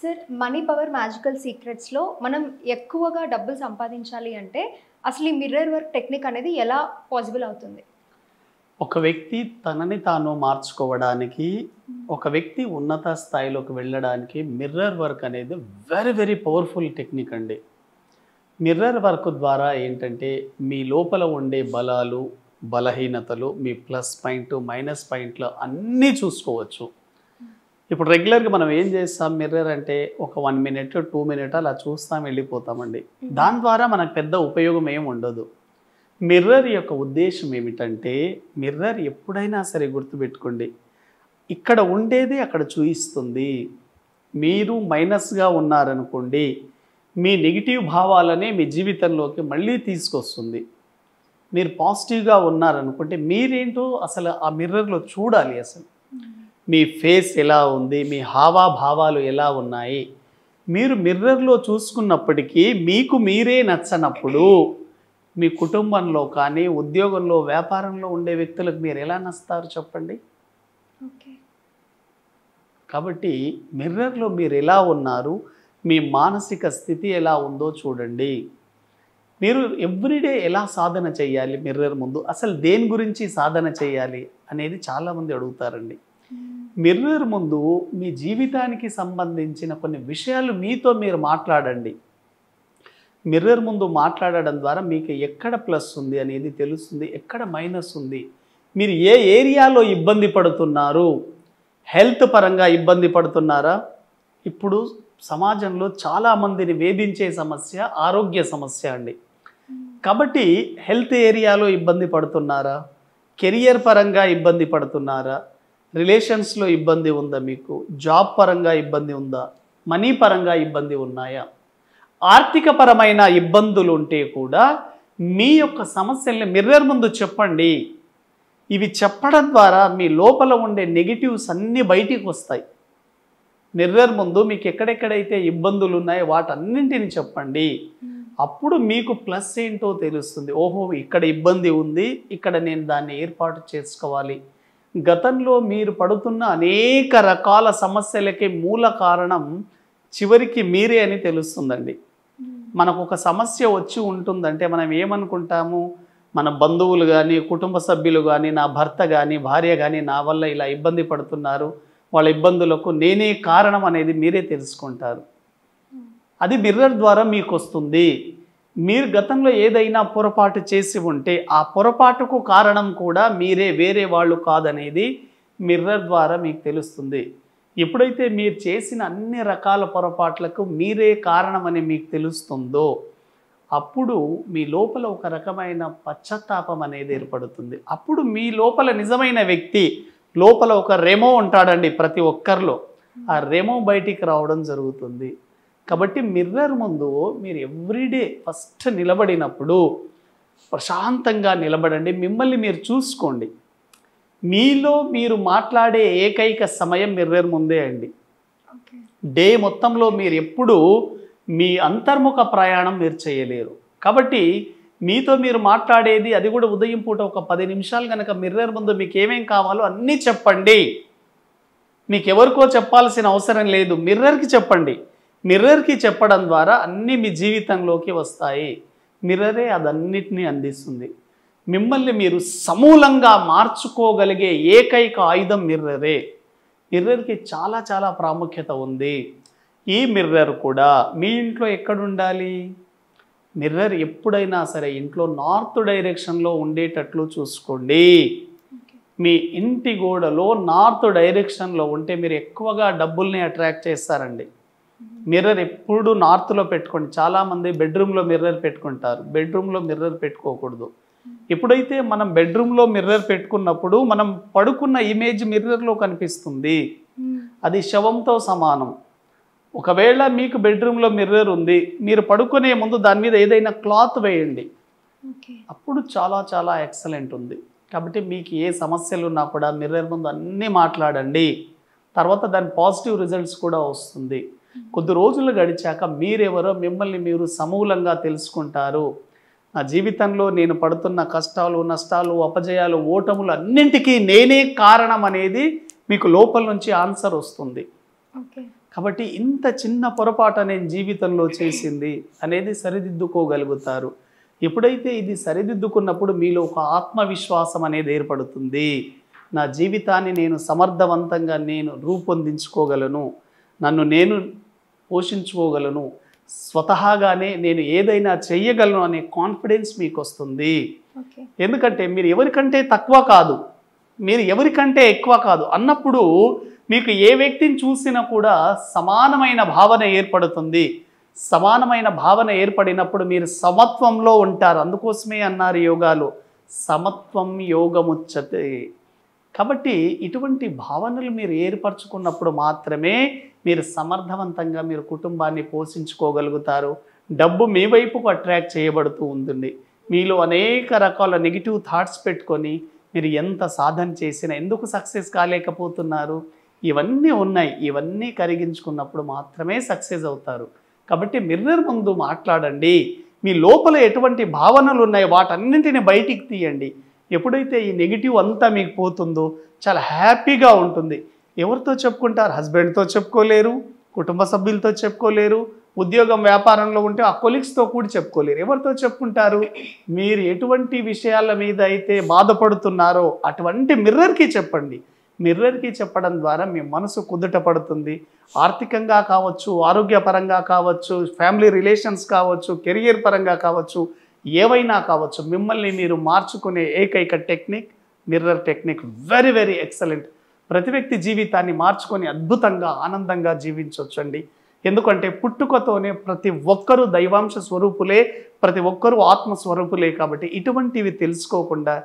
Sir money power magical సీక్రెట్స్లో మనం ఎక్కువగా డబ్బులు సంపాదించాలి అంటే అసలు ఈ మిర్రర్ వర్క్ టెక్నిక్ అనేది ఎలా పాసిబుల్ అవుతుంది? ఒక వ్యక్తి తనని తాను మార్చుకోవడానికి, ఒక వ్యక్తి ఉన్నత స్థాయిలోకి వెళ్ళడానికి మిర్రర్ వర్క్ అనేది వెరీ వెరీ పవర్ఫుల్ టెక్నిక్ అండి. మిర్రర్ వర్క్ ద్వారా ఏంటంటే మీ లోపల ఉండే బలాలు, బలహీనతలు, మీ ప్లస్ పాయింట్, మైనస్ పాయింట్లు అన్నీ చూసుకోవచ్చు. ఇప్పుడు రెగ్యులర్గా మనం ఏం చేస్తాం, మిర్రర్ అంటే ఒక 1 మినిట్ 2 మినిట్ అలా చూస్తాం, వెళ్ళిపోతామండి. దాని ద్వారా మనకు పెద్ద ఉపయోగం ఏమి ఉండదు. మిర్రర్ యొక్క ఉద్దేశం ఏమిటంటే, మిర్రర్ ఎప్పుడైనా సరే గుర్తుపెట్టుకోండి, ఇక్కడ ఉండేది అక్కడ చూయిస్తుంది. మీరు మైనస్గా ఉన్నారనుకోండి, మీ నెగిటివ్ భావాలనే మీ జీవితంలోకి మళ్ళీ తీసుకొస్తుంది. మీరు పాజిటివ్గా ఉన్నారనుకుంటే మీరేంటో అసలు ఆ మిర్రర్లో చూడాలి. అసలు మీ ఫేస్ ఎలా ఉంది, మీ హావాభావాలు ఎలా ఉన్నాయి, మీరు మిర్రర్లో చూసుకున్నప్పటికీ మీకు మీరే నచ్చనప్పుడు మీ కుటుంబంలో కానీ, ఉద్యోగంలో, వ్యాపారంలో ఉండే వ్యక్తులకు మీరు ఎలా నచ్చుతారు చెప్పండి? ఓకే. కాబట్టి మిర్రర్లో మీరు ఎలా ఉన్నారు, మీ మానసిక స్థితి ఎలా ఉందో చూడండి. మీరు ఎవ్రీడే ఎలా సాధన చేయాలి మిర్రర్ ముందు, అసలు దేని గురించి సాధన చేయాలి అనేది చాలామంది అడుగుతారండి. మిర్రర్ ముందు మీ జీవితానికి సంబంధించిన కొన్ని విషయాలు మీతో మీరు మాట్లాడండి. మిర్రర్ ముందు మాట్లాడడం ద్వారా మీకు ఎక్కడ ప్లస్ ఉంది అనేది తెలుస్తుంది, ఎక్కడ మైనస్ ఉంది, మీరు ఏ ఏరియాలో ఇబ్బంది పడుతున్నారు. హెల్త్ పరంగా ఇబ్బంది పడుతున్నారా? ఇప్పుడు సమాజంలో చాలామందిని వేధించే సమస్య ఆరోగ్య సమస్య అండి. కాబట్టి హెల్త్ ఏరియాలో ఇబ్బంది పడుతున్నారా? కెరియర్ పరంగా ఇబ్బంది పడుతున్నారా? రిలేషన్స్లో ఇబ్బంది ఉందా? మీకు జాబ్ పరంగా ఇబ్బంది ఉందా? మనీ పరంగా ఇబ్బంది ఉన్నాయా? ఆర్థిక పరమైన ఇబ్బందులు ఉంటే కూడా మీ యొక్క సమస్యల్ని మిర్రర్ ముందు చెప్పండి. ఇవి చెప్పడం ద్వారా మీ లోపల ఉండే నెగిటివ్స్ అన్నీ బయటికి వస్తాయి. మిర్రర్ ముందు మీకు ఎక్కడెక్కడైతే ఇబ్బందులు ఉన్నాయో వాటన్నింటిని చెప్పండి. అప్పుడు మీకు ప్లస్ ఏంటో తెలుస్తుంది. ఓహో, ఇక్కడ ఇబ్బంది ఉంది, ఇక్కడ నేను దాన్ని ఏర్పాటు చేసుకోవాలి. గతంలో మీరు పడుతున్న అనేక రకాల సమస్యలకి మూల కారణం చివరికి మీరే అని తెలుస్తుందండి. మనకు ఒక సమస్య వచ్చి ఉంటుందంటే మనం ఏమనుకుంటాము, మన బంధువులు కానీ, కుటుంబ సభ్యులు కానీ, నా భర్త కానీ, భార్య కానీ నా వల్ల ఇలా ఇబ్బంది పడుతున్నారు, వాళ్ళ ఇబ్బందులకు నేనే కారణం అనేది మీరే తెలుసుకుంటారు. అది మిర్రర్ ద్వారా మీకు వస్తుంది. మీరు గతంలో ఏదైనా పొరపాటు చేసి ఉంటే ఆ పొరపాటుకు కారణం కూడా మీరే, వేరే వాళ్ళు కాదనేది మిర్రర్ ద్వారా మీకు తెలుస్తుంది. ఎప్పుడైతే మీరు చేసిన అన్ని రకాల పొరపాట్లకు మీరే కారణమని మీకు తెలుస్తుందో అప్పుడు మీ లోపల ఒక రకమైన పశ్చాత్తాపం అనేది ఏర్పడుతుంది. అప్పుడు మీ లోపల నిజమైన వ్యక్తి, లోపల ఒక రెమో ఉంటాడండి ప్రతి ఒక్కరిలో, ఆ రెమో బయటికి రావడం జరుగుతుంది. కాబట్టి మిర్రర్ ముందు మీరు ఎవ్రీడే ఫస్ట్ నిలబడినప్పుడు ప్రశాంతంగా నిలబడండి, మిమ్మల్ని మీరు చూసుకోండి. మీలో మీరు మాట్లాడే ఏకైక సమయం మిర్రర్ ముందే అండి. డే మొత్తంలో మీరు ఎప్పుడూ మీ అంతర్ముఖ ప్రయాణం మీరు చేయలేరు. కాబట్టి మీతో మీరు మాట్లాడేది అది కూడా ఉదయం పూట ఒక 10 నిమిషాలు కనుక మిర్రర్ ముందు మీకు ఏమేం కావాలో అన్నీ చెప్పండి. మీకు ఎవరికో చెప్పాల్సిన అవసరం లేదు, మిర్రర్కి చెప్పండి. మిర్రర్కి చెప్పడం ద్వారా అన్నీ మీ జీవితంలోకి వస్తాయి. మిర్రరే అదన్నిటినీ అందిస్తుంది. మిమ్మల్ని మీరు సమూలంగా మార్చుకోగలిగే ఏకైక ఆయుధం మిర్రరే. మిర్రర్కి చాలా చాలా ప్రాముఖ్యత ఉంది. ఈ మిర్రర్ కూడా మీ ఇంట్లో ఎక్కడుండాలి? మిర్రర్ ఎప్పుడైనా సరే ఇంట్లో నార్త్ డైరెక్షన్లో ఉండేటట్లు చూసుకోండి. మీ ఇంటి గోడలో నార్త్ డైరెక్షన్లో ఉంటే మీరు ఎక్కువగా డబ్బుల్ని అట్రాక్ట్ చేస్తారండి. మిర్రర్ ఎప్పుడు నార్త్లో పెట్టుకోండి. చాలామంది బెడ్రూమ్లో మిర్రర్ పెట్టుకుంటారు. బెడ్రూమ్లో మిర్రర్ పెట్టుకోకూడదు. ఎప్పుడైతే మనం బెడ్రూమ్లో మిర్రర్ పెట్టుకున్నప్పుడు మనం పడుకున్న ఇమేజ్ మిర్రర్లో కనిపిస్తుంది. అది శవంతో సమానం. ఒకవేళ మీకు బెడ్రూమ్లో మిర్రర్ ఉంది, మీరు పడుకునే ముందు దాని మీద ఏదైనా క్లాత్ వేయండి, అప్పుడు చాలా చాలా ఎక్సలెంట్ ఉంది. కాబట్టి మీకు ఏ సమస్యలు ఉన్నా కూడా మిర్రర్ ముందు అన్నీ మాట్లాడండి. తర్వాత దాని పాజిటివ్ రిజల్ట్స్ కూడా వస్తుంది. కొద్ది రోజులు గడిచాక మీరెవరో మిమ్మల్ని మీరు సమూలంగా తెలుసుకుంటారు. నా జీవితంలో నేను పడుతున్న కష్టాలు, నష్టాలు, అపజయాలు, ఓటములు అన్నింటికీ నేనే కారణం అనేది మీకు లోపల నుంచి ఆన్సర్ వస్తుంది. ఓకే. కాబట్టి ఇంత చిన్న పొరపాటు నేను జీవితంలో చేసింది అనేది సరిదిద్దుకోగలుగుతారు. ఎప్పుడైతే ఇది సరిదిద్దుకున్నప్పుడు మీలో ఒక ఆత్మవిశ్వాసం అనేది ఏర్పడుతుంది. నా జీవితాన్ని నేను సమర్థవంతంగా నేను రూపొందించుకోగలను, నన్ను నేను పోషించుకోగలను, స్వతహాగానే నేను ఏదైనా చెయ్యగలను అనే కాన్ఫిడెన్స్ మీకు వస్తుంది. ఓకే. ఎందుకంటే మీరు ఎవరికంటే తక్కువ కాదు, మీరు ఎవరికంటే ఎక్కువ కాదు అన్నప్పుడు మీకు ఏ వ్యక్తిని చూసినా కూడా సమానమైన భావన ఏర్పడుతుంది. సమానమైన భావన ఏర్పడినప్పుడు మీరు సమత్వంలో ఉంటారు. అందుకోసమే అన్నారు యోగాలో సమత్వం యోగముచ్చతే. కాబట్టి ఇటువంటి భావనలు మీరు ఏర్పరచుకున్నప్పుడు మాత్రమే మీరు సమర్థవంతంగా మీరు కుటుంబాన్ని పోషించుకోగలుగుతారు. డబ్బు మీ వైపుకు అట్రాక్ట్ చేయబడుతూ ఉంటుంది. మీలో అనేక రకాల నెగిటివ్ థాట్స్ పెట్టుకొని మీరు ఎంత సాధన చేసినా ఎందుకు సక్సెస్ కాలేకపోతున్నారు, ఇవన్నీ ఉన్నాయి. ఇవన్నీ కరిగించుకున్నప్పుడు మాత్రమే సక్సెస్ అవుతారు. కాబట్టి మిర్రర్ ముందు మాట్లాడండి. మీ లోపల ఎటువంటి భావనలు ఉన్నాయి వాటన్నింటిని బయటికి తీయండి. ఎప్పుడైతే ఈ నెగిటివ్ అంతా మీకు పోతుందో చాలా హ్యాపీగా ఉంటుంది. ఎవరితో చెప్పుకుంటారు? హస్బెండ్తో చెప్పుకోలేరు, కుటుంబ సభ్యులతో చెప్పుకోలేరు, ఉద్యోగం వ్యాపారంలో ఉంటే ఆ కొలీగ్స్తో కూడా చెప్పుకోలేరు. ఎవరితో చెప్పుకుంటారు? మీరు ఎటువంటి విషయాల మీద అయితే బాధపడుతున్నారో అటువంటి మిర్రర్కి చెప్పండి. మిర్రర్కి చెప్పడం ద్వారా మీ మనసు కుదుట పడుతుంది. ఆర్థికంగా కావచ్చు, ఆరోగ్యపరంగా కావచ్చు, ఫ్యామిలీ రిలేషన్స్ కావచ్చు, కెరియర్ పరంగా కావచ్చు, ఏవైనా కావచ్చు, మిమ్మల్ని మీరు మార్చుకునే ఏకైక technique mirror technique. Very very excellent. ప్రతి వ్యక్తి జీవితాన్ని మార్చుకొని అద్భుతంగా ఆనందంగా జీవించవచ్చండి. ఎందుకంటే పుట్టుకతోనే ప్రతి ఒక్కరూ దైవాంశ స్వరూపులే, ప్రతి ఒక్కరూ ఆత్మస్వరూపులే. కాబట్టి ఇటువంటివి తెలుసుకోకుండా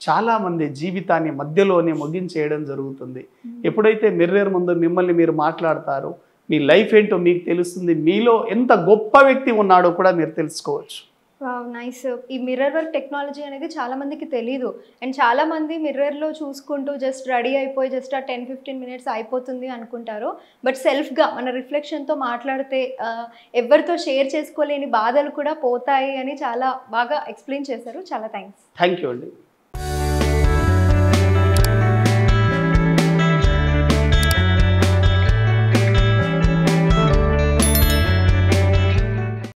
చాలామంది జీవితాన్ని మధ్యలోనే ముగించేయడం జరుగుతుంది. ఎప్పుడైతే మిర్రర్ ముందు మిమ్మల్ని మీరు మాట్లాడతారో మీ లైఫ్ ఏంటో మీకు తెలుస్తుంది. మీలో ఎంత గొప్ప వ్యక్తి ఉన్నాడో కూడా మీరు తెలుసుకోవచ్చు. Wow, nice. ఈ మిర్రర్ వర్క్ టెక్నాలజీ అనేది చాలా మందికి తెలీదు. అండ్ చాలా మంది మిర్రర్లో చూసుకుంటూ జస్ట్ రెడీ అయిపోయి జస్ట్ ఆ 10-15 మినిట్స్ అయిపోతుంది అనుకుంటారు. బట్ సెల్ఫ్గా మన రిఫ్లెక్షన్తో మాట్లాడితే ఎవరితో షేర్ చేసుకోలేని బాధలు కూడా పోతాయి అని చాలా బాగా ఎక్స్ప్లెయిన్ చేశారు. చాలా థ్యాంక్స్. థ్యాంక్ యూ అండి.